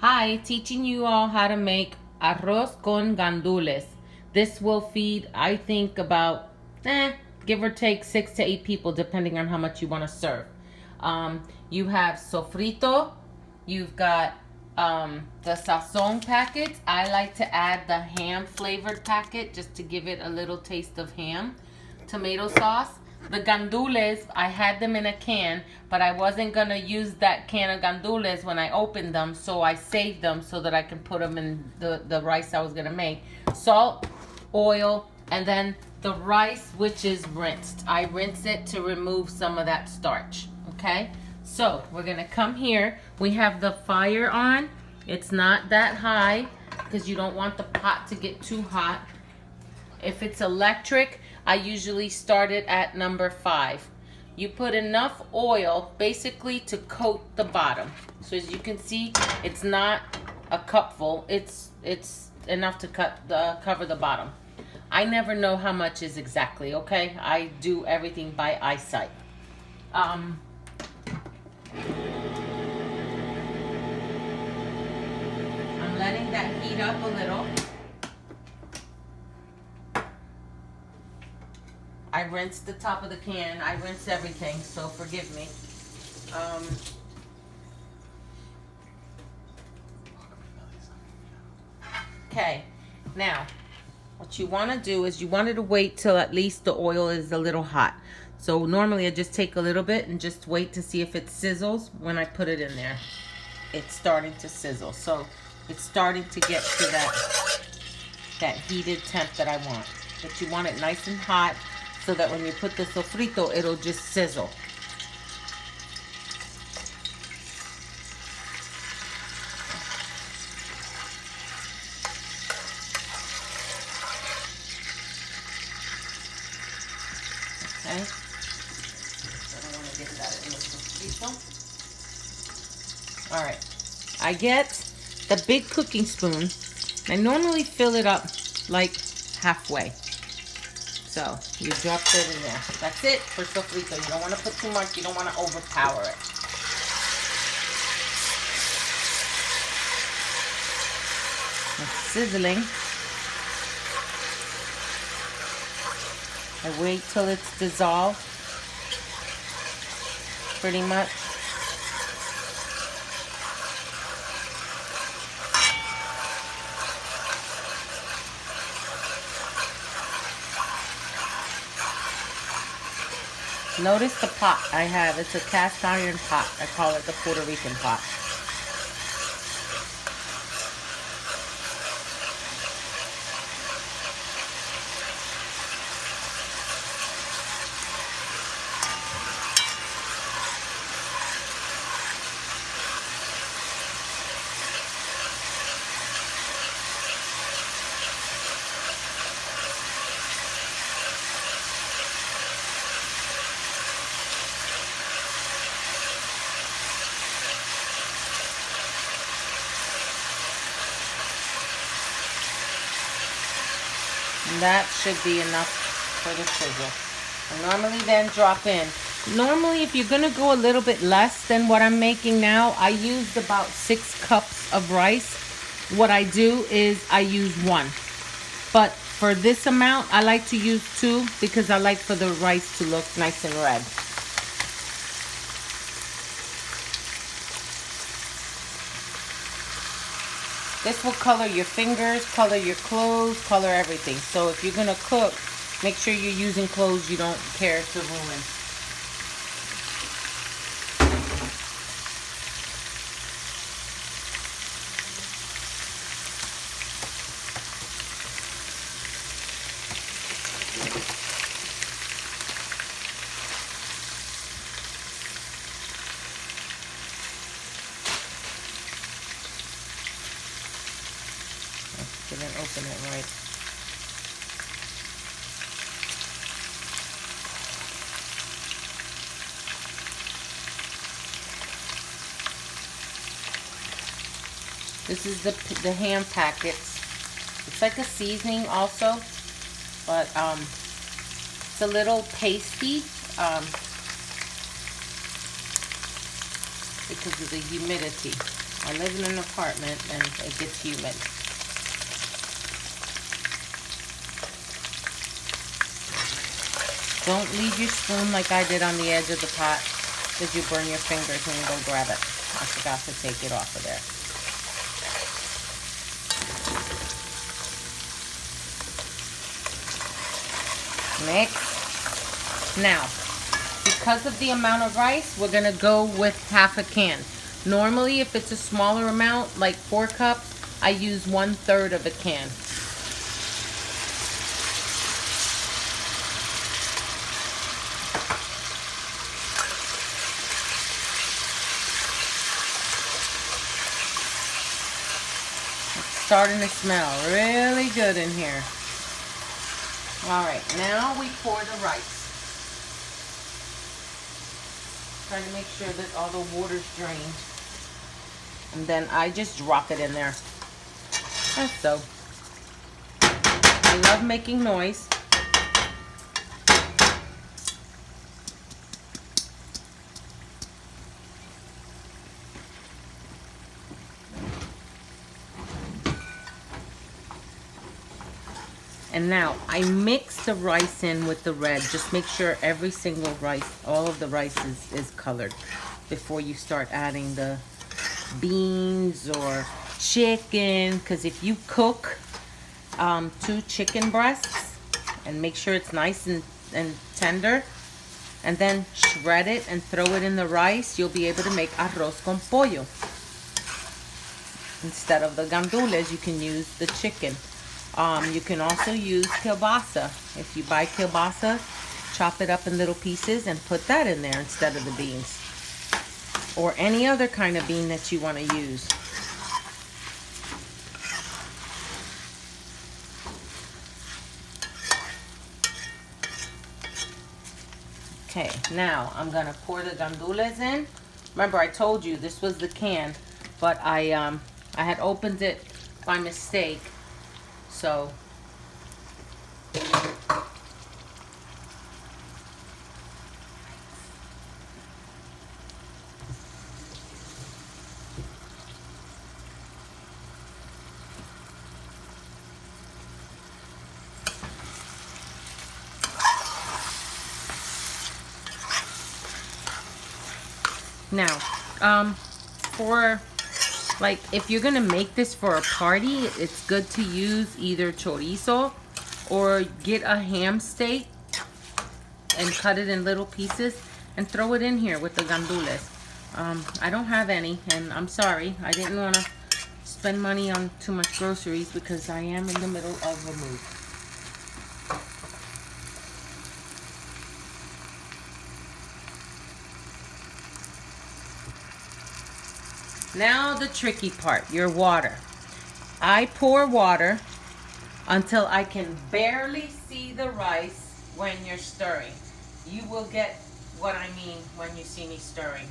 Hi, teaching you all how to make arroz con gandules. This will feed, I think, about, give or take 6 to 8 people, depending on how much you want to serve. You have sofrito. You've got the sazon packets. I like to add the ham flavored packet just to give it a little taste of ham. Tomato sauce. The gandules, I had them in a can, but I wasn't gonna use that can of gandules when I opened them, so I saved them so that I can put them in the rice I was gonna make. Salt, oil, and then the rice, which is rinsed. I rinse it to remove some of that starch, okay? So we're gonna come here. We have the fire on. It's not that high because you don't want the pot to get too hot. If it's electric, I usually start it at number 5. You put enough oil basically to coat the bottom. So as you can see, it's not a cupful. It's enough to cover the bottom. I never know how much is exactly, okay? I do everything by eyesight. I'm letting that heat up a little. I rinsed the top of the can. I rinsed everything, so forgive me. Okay, now what you want to do is you wanted to wait till at least the oil is a little hot. So normally I just take a little bit and just wait to see if it sizzles when I put it in there. It's starting to sizzle, so it's starting to get to that heated temp that I want. But you want it nice and hot, so that when you put the sofrito, it'll just sizzle. Okay. I don't want to get that in the sofrito. All right. I get the big cooking spoon. I normally fill it up like halfway. So you drop it in there. That's it for sofrito. You don't want to put too much. You don't want to overpower it. It's sizzling. I wait till it's dissolved. Pretty much. Notice the pot I have. It's a cast iron pot. I call it the Puerto Rican pot. And that should be enough for the sizzle. I normally then drop in. Normally, if you're going to go a little bit less than what I'm making now, I used about 6 cups of rice. What I do is I use 1. But for this amount, I like to use 2 because I like for the rice to look nice and red. This will color your fingers, color your clothes, color everything. So if you're gonna cook, make sure you're using clothes you don't care to ruin. Didn't open it right. This is the ham packets. It's like a seasoning also, but it's a little pasty. because of the humidity. I live in an apartment and it gets humid. Don't leave your spoon like I did on the edge of the pot, because you burn your fingers when you go grab it. I forgot to take it off of there. Mix. Now, because of the amount of rice, we're going to go with half a can. Normally, if it's a smaller amount, like 4 cups, I use 1/3 of a can. Starting to smell really good in here. All right, now we pour the rice. Trying to make sure that all the water's drained. And then I just drop it in there. That's so. I love making noise. And now I mix the rice in with the red. Just make sure every single rice, all of the rice is colored before you start adding the beans or chicken. Because if you cook 2 chicken breasts and make sure it's nice and tender, and then shred it and throw it in the rice, you'll be able to make arroz con pollo. Instead of the gandules, you can use the chicken. You can also use kielbasa. If you buy kielbasa, chop it up in little pieces and put that in there instead of the beans. Or any other kind of bean that you want to use. Okay, now I'm going to pour the gandules in. Remember, I told you this was the can, but I had opened it by mistake. So now, for like, if you're gonna make this for a party, it's good to use either chorizo or get a ham steak and cut it in little pieces and throw it in here with the gandules. I don't have any, and I'm sorry. I didn't want to spend money on too much groceries because I am in the middle of a move. Now the tricky part, your water. I pour water until I can barely see the rice when you're stirring. You will get what I mean when you see me stirring.